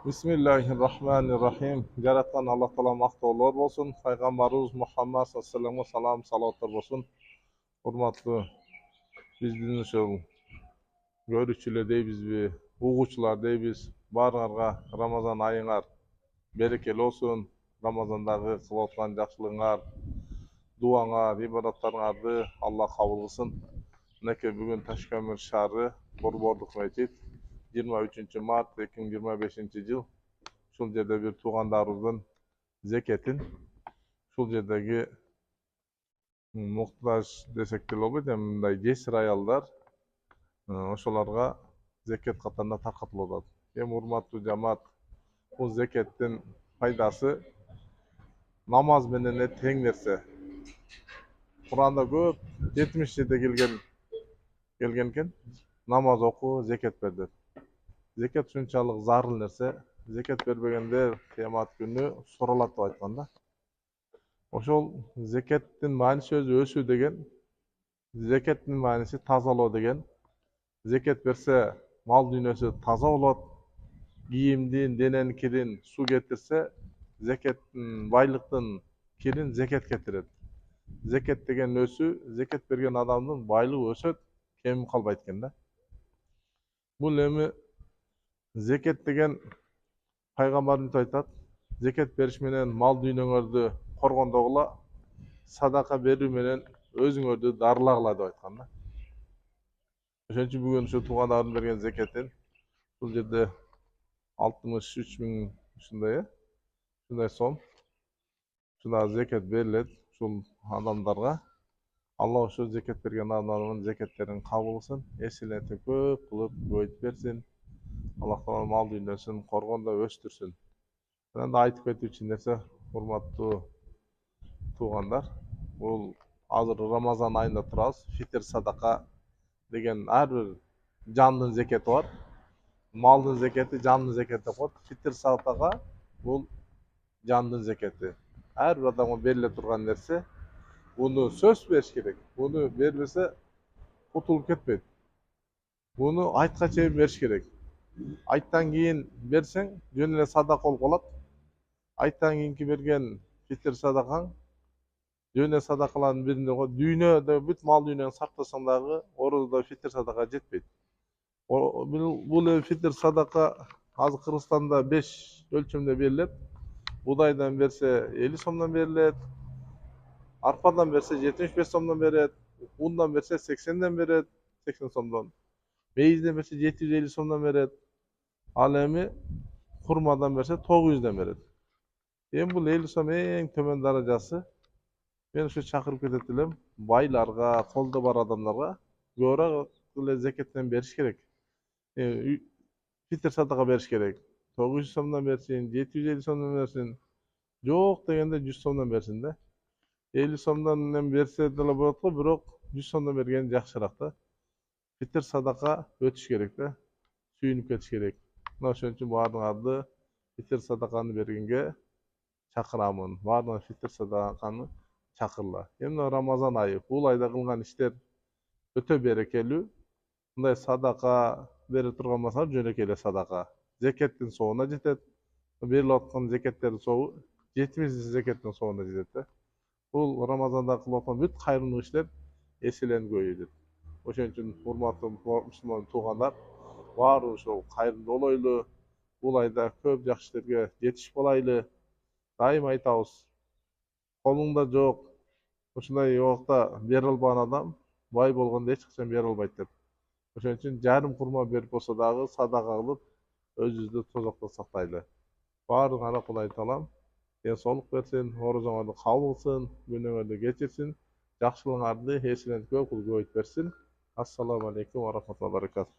Bismillahirrahmanirrahim. Yaratgan Allah Taala maqtovlar bolsun. Peygamberimiz Muhammed sallallahu aleyhi salam salatlar bolsun. Hurmatlı bizdin uşul görüşçüler deybizbi, uğuçlar deybiz. Barlarga Ramazan ayıňar berekeli olsun. Ramazandagy kılatgan jakşylygyňar, duaňar, ibadatlaryňardy Allah kabul kılsın. Neke bugün Taşkömür şahry Borborduk meçit 23 mart 2025 ýyl şol jerde bir tuğandarybızdan zeketin şol jerdegi muhtaç desek de bolot, mындай жесир аялдар ошолорго зекет катарында таркатылып атат. Урматтуу жамаат, бул зекеттин пайдасы намаз менен тең нерсе. Куранда көп 70-де келген экен. Намаз оку, зекет бер деп. Зекет ушунчалык зарыл нерсе. Зекет бербегендер кыямат күнү суралат деп айткан да. Ошол зекеттин мааниси өзү өсүү деген, зекеттин мааниси тазалоо деген. Зекет берсе мал дүйнөсү таза болот. Кийимдин, дененин кирин суу кетирсе, зекеттин байлыктын кирин зекет кетирет. Зекет деген өсүү, зекет берген адамдын байлыгы өсөт, кемип калбайт экен да. Бул эми зекет деген пайгамбарыбыз айтат, зекет бериш менен мал дүйнөңөрдү коргондогула, садака берүү менен өзүңөрдү дарылагыла деп айткан да. Ошон үчүн бүгүн ушу туугандардын берген зекетин бул жерде 63 миң ушундай сом ушундай зекет берилет ушул адамдарга. Алла ошо зекет берген адамдардын зекеттерин кабыл кылсын, эселентип көп кылып көбөйтүп берсин. Алла Таала мал дүйнөсүн коргондо өстүрсүн. Мен да айтып кетүүчү нерсе, урматтуу туугандар, бул азыр Рамазан айында турабыз. Фитр садака деген ар бир жандын зекети бар. Малдын зекети, жандын зекети деп коет. Фитр садака бул жандын зекети. Ар бир адамга бериле турган нерсе. Буну сөз бериш керек. Буну бербесе кутулуп кетпейт. Буну айтка чейин бериш керек. Айттан кийин берсең, жөн эле садака болуп калат. Айттан кийинки берген фитр садакаң жөн эле садакалардын биринде го дүйнөдө бүт мал дүйнөңдү сактасаң дагы орозодо фитр садака жетпейт. Бул фитр садака азыр Кыргызстанда 5 өлчөмдө берилет. Будайдан берсе 50 сомдон берилет. Арпадан берсе 75 сомдон берет. Ундан берсе 80ден берет, 80 сомдон. Мейизден берсе 750 сомдон берет. Ал эми хурмадан берсе 900ден берет. Бул 50 сом эң төмөн даражасы. Мен ушу чакырып кетет элем, байларга, колдо бар адамдарга көбүрөөк эле зекеттен бериш керек. Фитр садака бериш керек. 900 сомдон берсин, 750 сомдон берсин. Жок дегенде 100 сомдон берсин да. 50 сомдон берсе деле болот го, бирок 100 сомдон берген жакшыраак да. Фитр садака өтүш керек да. Сүйүнүп кетиш керек. Ошон үчүн баардыгыңарды фитр садаканы бергенге чакырамын. Баардыгы фитр садаканы чакырла. Эми Рамазан айы, бул айда кылган иштер өтө берекелүү. Мындай садака бере турган болсо жөн эле садака. Зекеттин соогуна жетет. Берилип аткан зекеттердин соогу 70 зекеттин соогуна жетет да. Бул Рамазанда кылып аткан бүт кайрымдуулук иштер эселенип көбөйдүт. Ошон үчүн урматтуу мусулман туугандар, баары ошол кайрымдуу болойлу. Бул айда көп жакшы иштерге жетишип калайлы. Дайыма айтабыз, колуңда жок, ушундай убакта бере албаган адам бай болгондо эч качан бере албайт деп. Ошон үчүн жарым хурма берип болсо дагы садака кылып өзүбүздү тозокто сактайлы. Баардыгына Кудай Таалам ден соолук берсин, орозоңорду кабыл кылсын, күнөөңөрдү кечирсин, жакшылыгыңарды эселентип көп кылып көбөйтүп берсин. Ассаламу алейкум ва рахматуллахи ва баракатух.